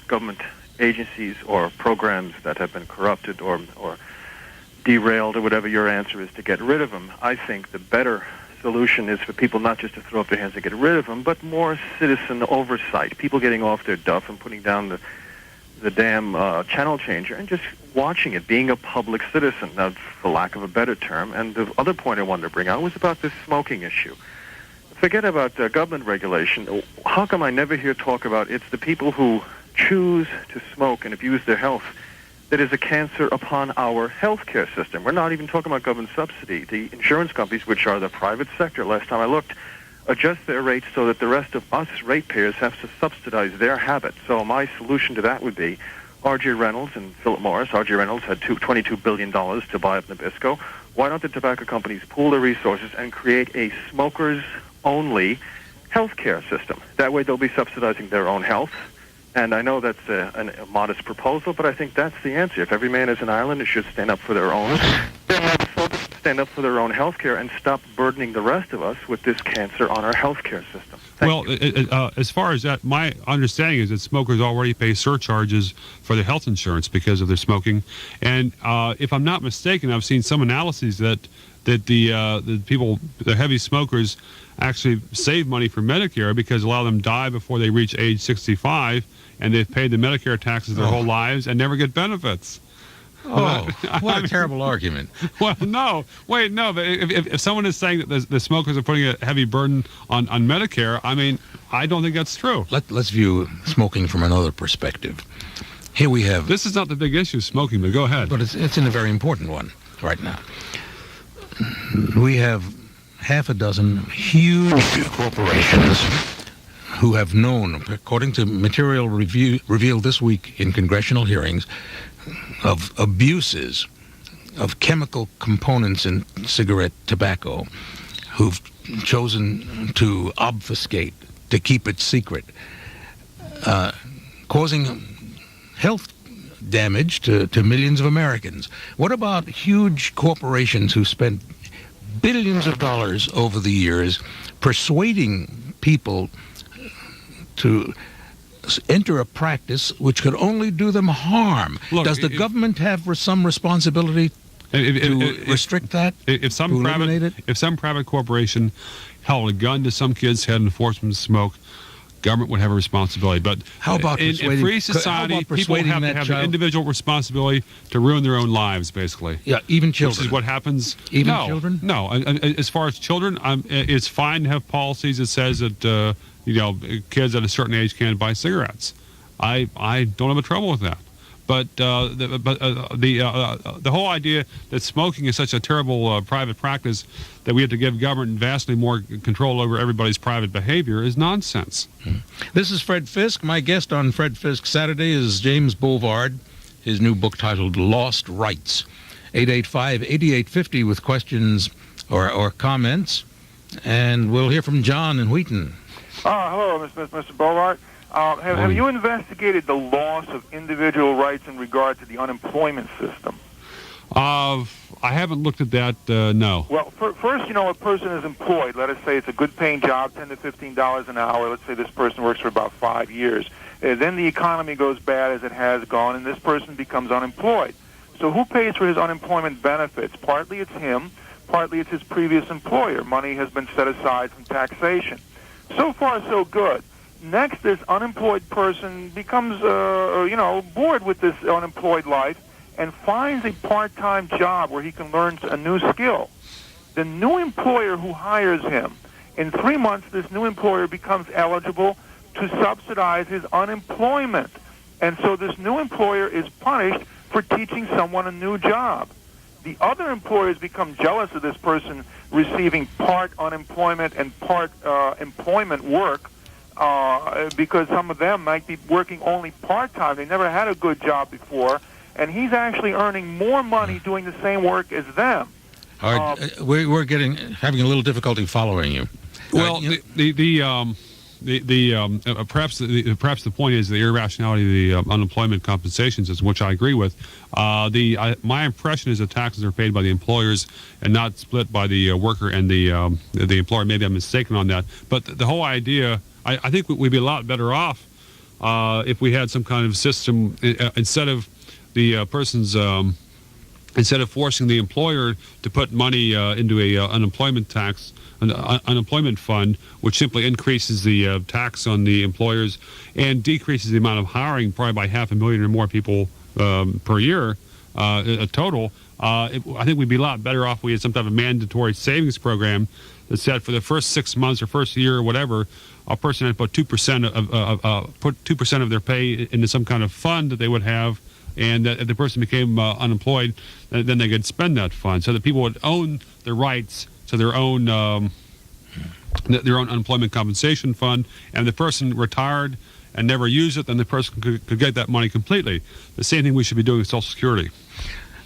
government agencies or programs that have been corrupted or derailed or whatever your answer is to get rid of them, I think the better solution is for people not just to throw up their hands and get rid of them, but more citizen oversight, people getting off their duff and putting down the damn channel changer and just watching it, being a public citizen, for lack of a better term. And the other point I wanted to bring out was about this smoking issue. Forget about government regulation. How come I never hear talk about it's the people who choose to smoke and abuse their health that is a cancer upon our healthcare system? We're not even talking about government subsidy. The insurance companies, which are the private sector, last time I looked, adjust their rates so that the rest of us ratepayers have to subsidize their habit. So my solution to that would be R.J. Reynolds and Philip Morris. R.J. Reynolds had $22 billion to buy up Nabisco. Why don't the tobacco companies pool their resources and create a smokers-only healthcare system? That way they'll be subsidizing their own health. And I know that's a modest proposal, but I think that's the answer. If every man is an island, it should stand up for their own. Stand up for their own health care and stop burdening the rest of us with this cancer on our health care system. As far as that, my understanding is that smokers already pay surcharges for their health insurance because of their smoking. And if I'm not mistaken, I've seen some analyses that the people, the heavy smokers, actually save money for Medicare because a lot of them die before they reach age 65, and they've paid the Medicare taxes their whole lives and never get benefits. Oh, what a terrible argument. Well, no. Wait, no. But if someone is saying that the smokers are putting a heavy burden on Medicare, I mean, I don't think that's true. Let's view smoking from another perspective. Here we have... This is not the big issue, smoking, but go ahead. But it's in a very important one right now. We have half a dozen huge corporations who have known, according to material revealed this week in congressional hearings, of abuses of chemical components in cigarette tobacco, who've chosen to obfuscate, to keep it secret, causing health damage to millions of Americans. What about huge corporations who spent billions of dollars over the years persuading people to enter a practice which could only do them harm? Look, does the government have some responsibility to restrict that? If some private corporation held a gun to some kid's head and forced them to smoke, government would have a responsibility. But how about in free society, people have to have the individual responsibility to ruin their own lives, basically. Yeah, even children. Which is what happens. Even children? No. As far as children, it's fine to have policies that says that kids at a certain age can't buy cigarettes. I don't have a trouble with that. But the whole idea that smoking is such a terrible private practice that we have to give government vastly more control over everybody's private behavior is nonsense. This is Fred Fisk. My guest on Fred Fisk Saturday is James Bovard. His new book titled Lost Rights. 885-8850 with questions or comments. And we'll hear from John in Wheaton. Hello, Mr. Bovard. Have you investigated the loss of individual rights in regard to the unemployment system? I haven't looked at that, no. Well, first, a person is employed. Let us say it's a good-paying job, $10 to $15 an hour. Let's say this person works for about 5 years. Then the economy goes bad as it has gone, and this person becomes unemployed. So who pays for his unemployment benefits? Partly it's him. Partly it's his previous employer. Money has been set aside from taxation. So far, so good. Next, this unemployed person becomes, bored with this unemployed life and finds a part-time job where he can learn a new skill. the new employer who hires him, in 3 months, this new employer becomes eligible to subsidize his unemployment. And so this new employer is punished for teaching someone a new job. The other employers become jealous of this person receiving part unemployment and part employment work because some of them might be working only part-time. They never had a good job before, and he's actually earning more money doing the same work as them. All right, we're having a little difficulty following you. Well, perhaps the point is the irrationality of the unemployment compensation system, which I agree with. My impression is that taxes are paid by the employers and not split by the worker and the employer. Maybe I'm mistaken on that. But the whole idea, I think we'd be a lot better off if we had some kind of system instead of the person's. Instead of forcing the employer to put money into a unemployment tax, an unemployment fund, which simply increases the tax on the employers and decreases the amount of hiring probably by 500,000 or more people per year, a total. I think we'd be a lot better off if we had some type of mandatory savings program that said for the first 6 months or first year or whatever, a person had to put 2% of their pay into some kind of fund that they would have. And if the person became unemployed, then they could spend that fund, so that people would own the rights to their own unemployment compensation fund. And if the person retired and never used it, then the person could get that money completely. The same thing we should be doing with Social Security.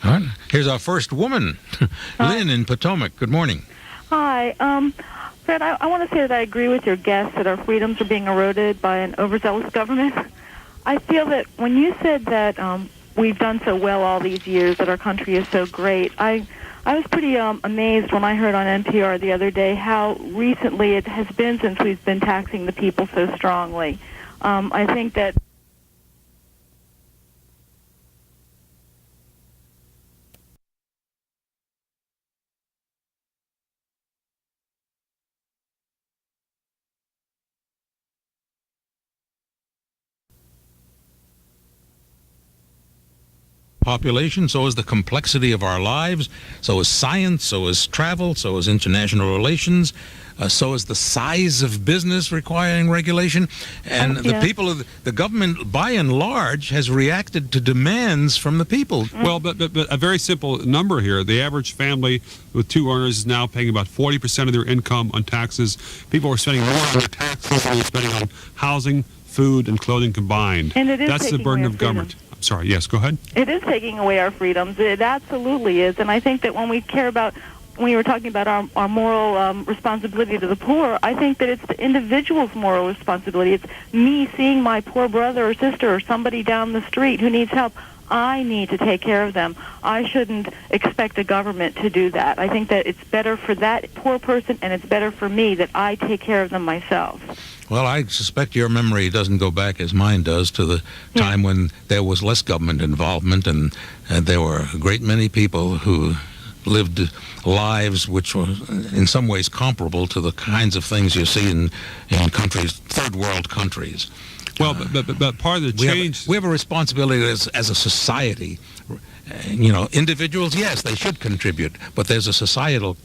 All right. Here's our first woman, Lynn in Potomac. Good morning. Hi. Fred, I want to say that I agree with your guest that our freedoms are being eroded by an overzealous government. I feel that when you said that we've done so well all these years, that our country is so great, I was pretty amazed when I heard on NPR the other day how recently it has been since we've been taxing the people so strongly. I think that population, so is the complexity of our lives, so is science, so is travel, so is international relations, so is the size of business requiring regulation. And the people of the government, by and large, has reacted to demands from the people. Well, but a very simple number here. The average family with two earners is now paying about 40% of their income on taxes. People are spending more on their taxes than they're spending on housing, food, and clothing combined. And it is That's the burden of government. Sorry, yes, go ahead. It is taking away our freedoms. It absolutely is. And I think that when we care about, when you were talking about our moral responsibility to the poor, I think that it's the individual's moral responsibility. It's me seeing my poor brother or sister or somebody down the street who needs help. I need to take care of them. I shouldn't expect a government to do that. I think that it's better for that poor person and it's better for me that I take care of them myself. Well, I suspect your memory doesn't go back as mine does to the time when there was less government involvement and there were a great many people who lived lives which were in some ways comparable to the kinds of things you see in countries, third world countries. Well, but part of the change... We have a responsibility as a society. Individuals, yes, they should contribute, but there's a societal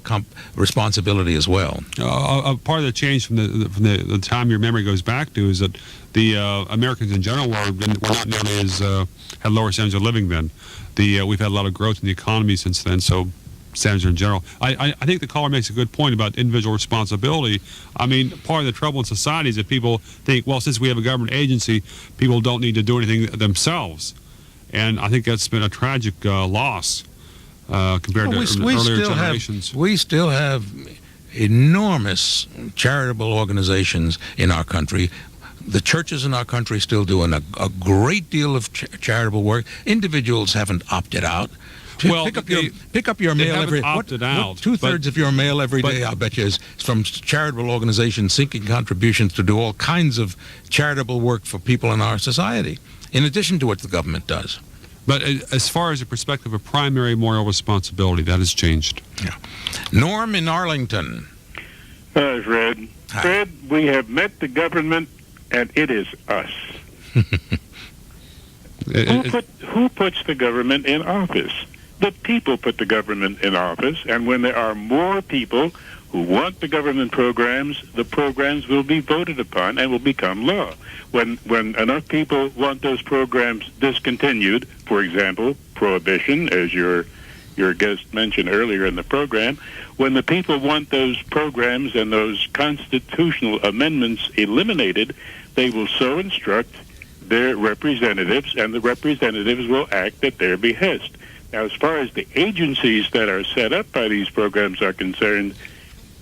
responsibility as well. Part of the change from the time your memory goes back to is that the Americans in general were not nearly as had lower standards of living then. We've had a lot of growth in the economy since then, so standards in general. I think the caller makes a good point about individual responsibility. I mean, part of the trouble in society is that people think, well, since we have a government agency, people don't need to do anything themselves. And I think that's been a tragic loss compared to earlier generations. We still have enormous charitable organizations in our country. The churches in our country still doing a great deal of charitable work. Individuals haven't opted out. Well, pick up your mail every two-thirds of your mail every day, I bet you, is from charitable organizations seeking contributions to do all kinds of charitable work for people in our society, in addition to what the government does. But as far as the perspective of primary moral responsibility, that has changed. Yeah. Norm in Arlington. Fred. Hi. Fred, we have met the government, and it is us. Who puts the government in office? The people put the government in office, and when there are more people who want the government programs, the programs will be voted upon and will become law. When enough people want those programs discontinued, for example, prohibition, as your guest mentioned earlier in the program, when the people want those programs and those constitutional amendments eliminated, they will so instruct their representatives, and the representatives will act at their behest. Now, as far as the agencies that are set up by these programs are concerned,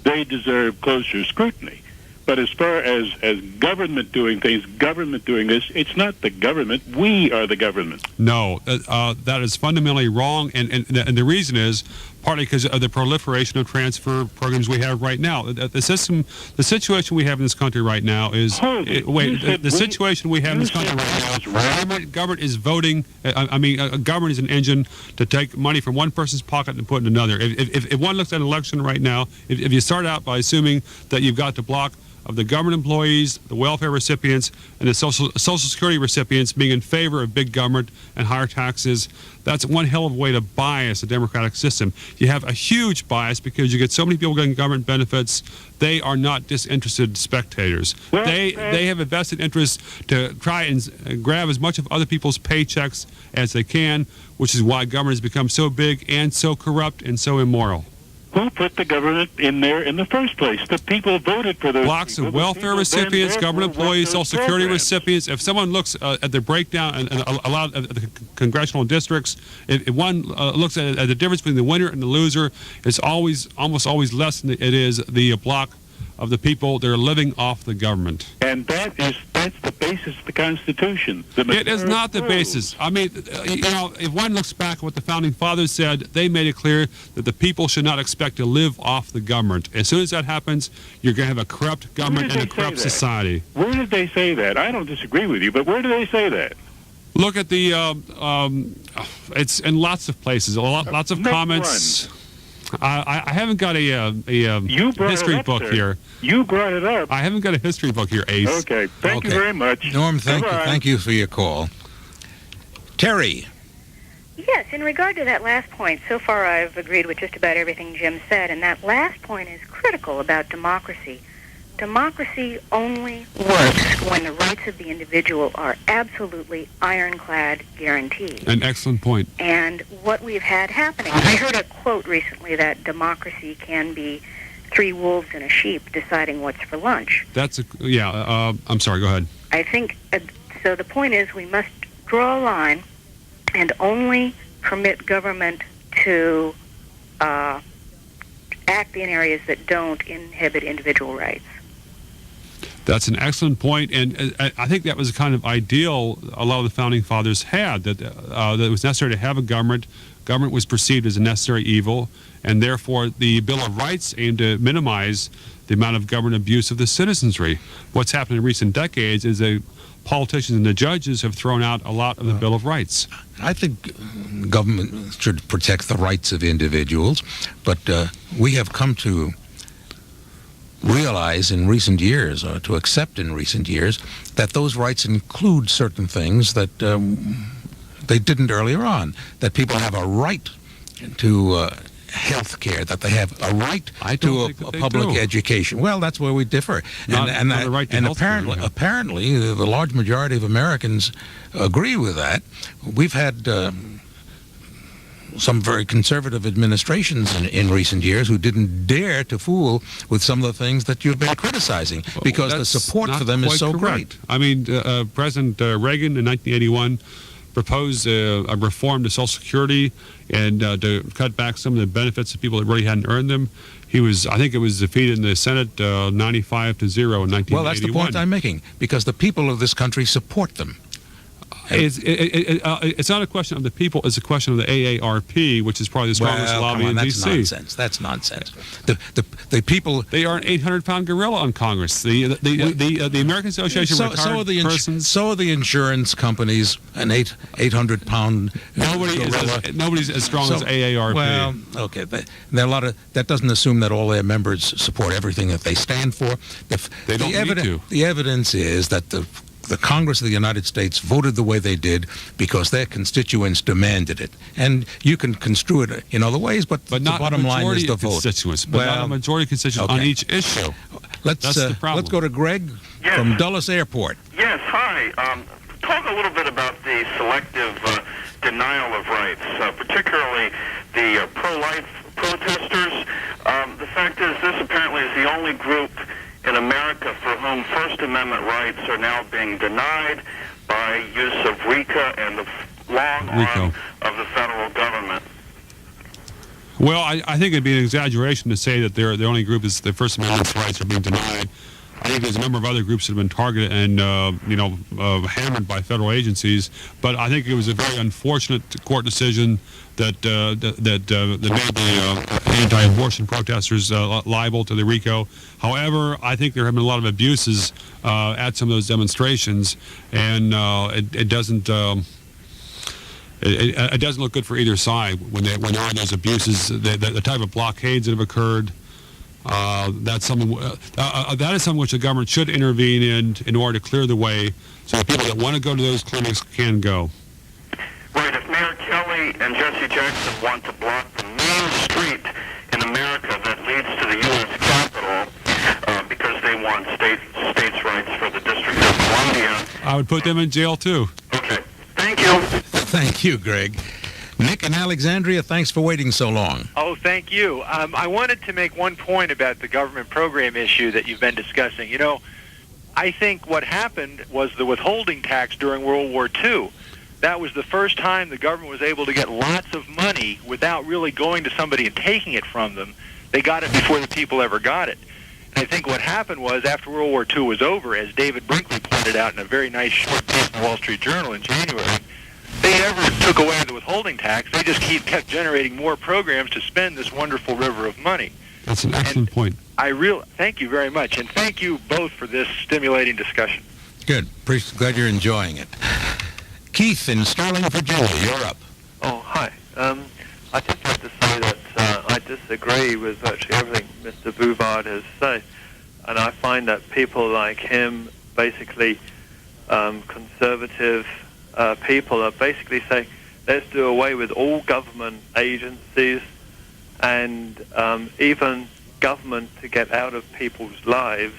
they deserve closer scrutiny. But as far as government doing things, government doing this, it's not the government. We are the government. No, that is fundamentally wrong, and the reason is partly because of the proliferation of transfer programs we have right now. The situation we have in this country right now is situation we have in this country right now. Government is voting. Government is an engine to take money from one person's pocket and put it in another. If one looks at an election right now, if you start out by assuming that you've got to block of the government employees, the welfare recipients, and the Social Security recipients being in favor of big government and higher taxes, that's one hell of a way to bias the democratic system. You have a huge bias because you get so many people getting government benefits. They are not disinterested spectators. They have a vested interest to try and grab as much of other people's paychecks as they can, which is why government has become so big and so corrupt and so immoral. Who put the government in there in the first place? The people voted for those blocks of welfare recipients, government employees, Social Security recipients. If someone looks at the breakdown and a lot of the congressional districts, if one looks at the difference between the winner and the loser, it's almost always less than it is the block of the people that are living off the government. And that's the basis of the Constitution. It is not the basis. I mean, if one looks back at what the Founding Fathers said, they made it clear that the people should not expect to live off the government. As soon as that happens, you're going to have a corrupt government and a corrupt society. Where did they say that? I don't disagree with you, but where do they say that? Look at the, it's in lots of places, lots of comments. I haven't got a history book here. You brought it up. I haven't got a history book here, Ace. Okay. Thank you very much. Norm, thank you for your call. Terry. Yes, in regard to that last point, so far I've agreed with just about everything Jim said, and that last point is critical about democracy. Democracy only works when the rights of the individual are absolutely ironclad guaranteed. An excellent point. And what we've had happening, I heard a quote recently that democracy can be 3 wolves and a sheep deciding what's for lunch. I'm sorry, go ahead. I think, so the point is we must draw a line and only permit government to act in areas that don't inhibit individual rights. That's an excellent point, and I think that was the kind of ideal a lot of the Founding Fathers had, that it was necessary to have a government. Government was perceived as a necessary evil, and therefore the Bill of Rights aimed to minimize the amount of government abuse of the citizenry. What's happened in recent decades is that politicians and the judges have thrown out a lot of the Bill of Rights. I think government should protect the rights of individuals, but we have come to realize in recent years, or to accept in recent years, that those rights include certain things that they didn't earlier on, that people have a right to health care, that they have a right to a public education. Well, that's where we differ. And apparently, the large majority of Americans agree with that. We've had some very conservative administrations in recent years who didn't dare to fool with some of the things that you've been criticizing, because the support for them is so great. I mean, President Reagan in 1981 proposed a reform to Social Security and to cut back some of the benefits of people that really hadn't earned them. I think it was defeated in the Senate 95-0 in 1981. Well, that's the point I'm making, because the people of this country support them. It's not a question of the people, it's a question of the AARP, which is probably the strongest lobby in D.C. That's nonsense. The people... They are an 800-pound gorilla on Congress. The American Association of Retired Persons... So are the insurance companies, an 800-pound gorilla. Nobody's as strong as AARP. Well, okay. There are a lot of... That doesn't assume that all their members support everything that they stand for. They don't need to. The evidence is that the the Congress of the United States voted the way they did because their constituents demanded it. And you can construe it in other ways, but the not bottom line is the vote. Constituents, but not a majority of constituents on each issue. That's the problem. Let's go to Greg from Dulles Airport. Yes, hi. Talk a little bit about the selective denial of rights, particularly the pro-life protesters. The fact is, this apparently is the only group in America for whom First Amendment rights are now being denied by use of RICO and the long arm of the federal government. Well, I think it'd be an exaggeration to say that they're the only group is the First Amendment rights are being denied. I think there's a number of other groups that have been targeted and hammered by federal agencies. But I think it was a very unfortunate court decision that made the anti-abortion protesters liable to the RICO. However, I think there have been a lot of abuses at some of those demonstrations, and it doesn't. It doesn't look good for either side when there are those abuses. The type of blockades that have occurred. That's something. That is something which the government should intervene in order to clear the way, so the people that want to go to those clinics can go. Right. If Mayor Kelly and Jesse Jackson want to block the main street in America that leads to the U.S. Capitol because they want states' rights for the District of Columbia, I would put them in jail too. Okay. Thank you. Thank you, Greg. Nick in Alexandria, thanks for waiting so long. Oh, thank you. I wanted to make one point about the government program issue that you've been discussing. You know, I think what happened was the withholding tax during World War II. That was the first time the government was able to get lots of money without really going to somebody and taking it from them. They got it before the people ever got it. And I think what happened was after World War II was over, as David Brinkley pointed out in a very nice short piece in the Wall Street Journal in January, they never took away the withholding tax. They just kept generating more programs to spend this wonderful river of money. That's an excellent point. Thank you very much, and thank you both for this stimulating discussion. Good. Glad you're enjoying it. Keith in Sterling, Virginia, you're up. Oh, hi. I just have to say that I disagree with virtually everything Mr. Bouvard has said, and I find that people like him, basically conservative people, are basically saying, let's do away with all government agencies and even government to get out of people's lives,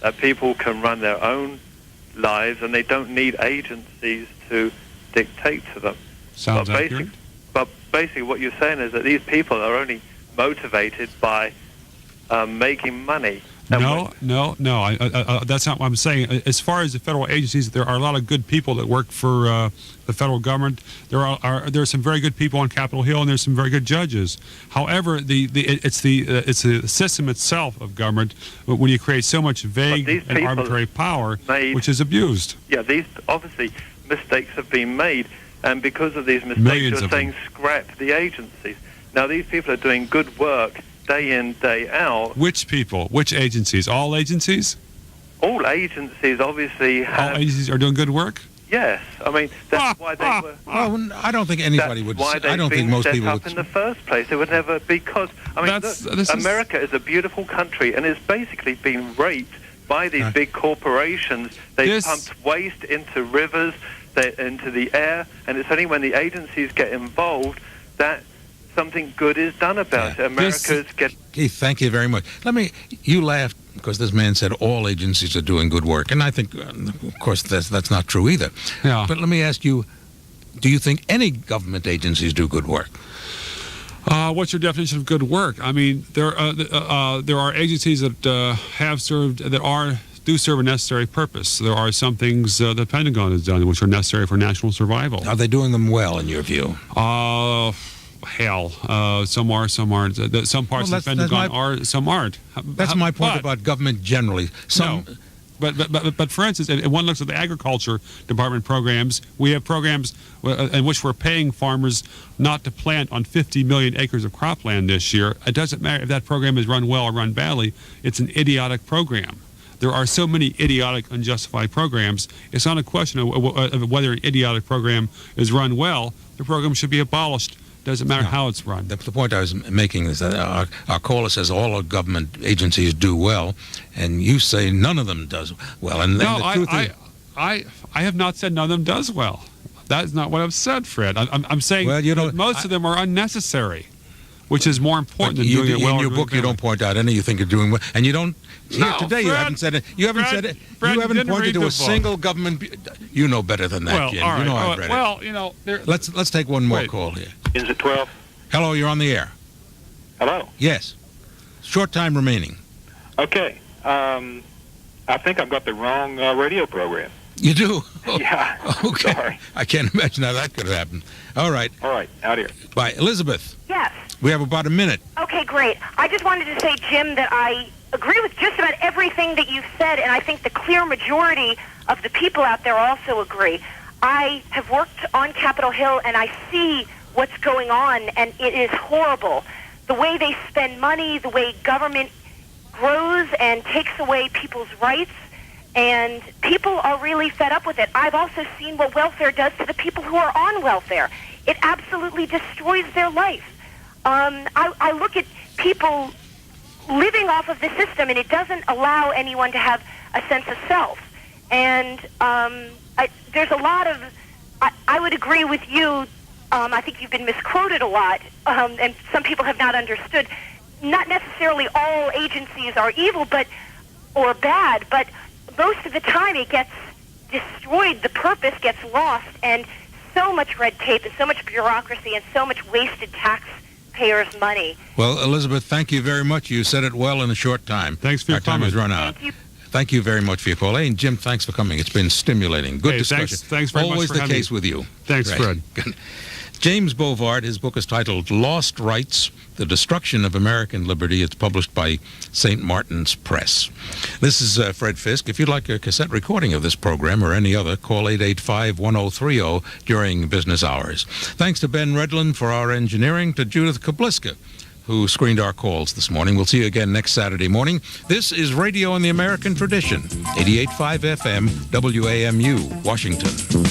that people can run their own lives and they don't need agencies to dictate to them. Sounds accurate. But basically what you're saying is that these people are only motivated by making money. No. That's not what I'm saying. As far as the federal agencies, there are a lot of good people that work for the federal government. There are some very good people on Capitol Hill, and there's some very good judges. However, it's the system itself of government when you create so much vague and arbitrary power, which is abused. Yeah, these obviously mistakes have been made, and because of these mistakes, you're saying scrap the agencies. Now, these people are doing good work day in, day out. Which people? Which agencies? All agencies? All agencies obviously have... All agencies are doing good work? Yes. I mean, that's why they were... Well, I don't think anybody would... I don't think most people would... in the first place. It would never... Because, I mean, America is a beautiful country, and it's basically been raped by these big corporations. They pumped waste into rivers, into the air, and it's only when the agencies get involved that something good is done about it. Keith, thank you very much. You laughed because this man said all agencies are doing good work, and I think, of course, that's not true either. Yeah. But let me ask you, do you think any government agencies do good work? What's your definition of good work? I mean, there are agencies that do serve a necessary purpose. There are some things the Pentagon has done which are necessary for national survival. Are they doing them well, in your view? Hell, some are, some aren't. Some parts of the Pentagon are, some aren't. That's my point about government generally. But for instance, if one looks at the agriculture department programs, we have programs in which we're paying farmers not to plant on 50 million acres of cropland this year. It doesn't matter if that program is run well or run badly. It's an idiotic program. There are so many idiotic, unjustified programs. It's not a question of whether an idiotic program is run well. The program should be abolished. Doesn't matter how it's run. The point I was making is that our caller says all our government agencies do well, and you say none of them does well. And no, I have not said none of them does well. That is not what I've said, Fred. I'm saying that most of them are unnecessary, which is more important than doing it well. In your book, you don't point out any you think are doing well, and you don't. No, today, Fred, you haven't said it. You haven't said it. Fred, you haven't pointed to a book. single government. You know better than that, well, Jim. All right. You know I've read well, it. You know, let's take one more call here. Is it 12? Hello, you're on the air. Hello. Yes. Short time remaining. Okay. I think I've got the wrong radio program. You do? Yeah. Okay. Sorry. I can't imagine how that could happen. All right. All right. Out here. Bye. Elizabeth. Yes. We have about a minute. Okay, great. I just wanted to say, Jim, that I agree with just about everything that you've said, and I think the clear majority of the people out there also agree. I have worked on Capitol Hill, and I see what's going on, and it is horrible. The way they spend money, the way government grows and takes away people's rights, and people are really fed up with it. I've also seen what welfare does to the people who are on welfare. It absolutely destroys their life. I look at people living off of the system, and it doesn't allow anyone to have a sense of self. And there's a lot of... I would agree with you. I think you've been misquoted a lot, and some people have not understood. Not necessarily all agencies are evil or bad, but most of the time it gets destroyed, the purpose gets lost, and so much red tape and so much bureaucracy and so much wasted taxpayers' money. Well, Elizabeth, thank you very much. You said it well in a short time. Thanks for your time has run out. Thank you very much for your call. Hey, and Jim, thanks for coming. It's been stimulating. Good discussion. Thanks very Always much for the case with you. Thanks, Fred. James Bovard, his book is titled Lost Rights, The Destruction of American Liberty. It's published by St. Martin's Press. This is Fred Fisk. If you'd like a cassette recording of this program or any other, call 885-1030 during business hours. Thanks to Ben Redland for our engineering, to Judith Kabliska, who screened our calls this morning. We'll see you again next Saturday morning. This is Radio in the American Tradition, 88.5 FM, WAMU, Washington.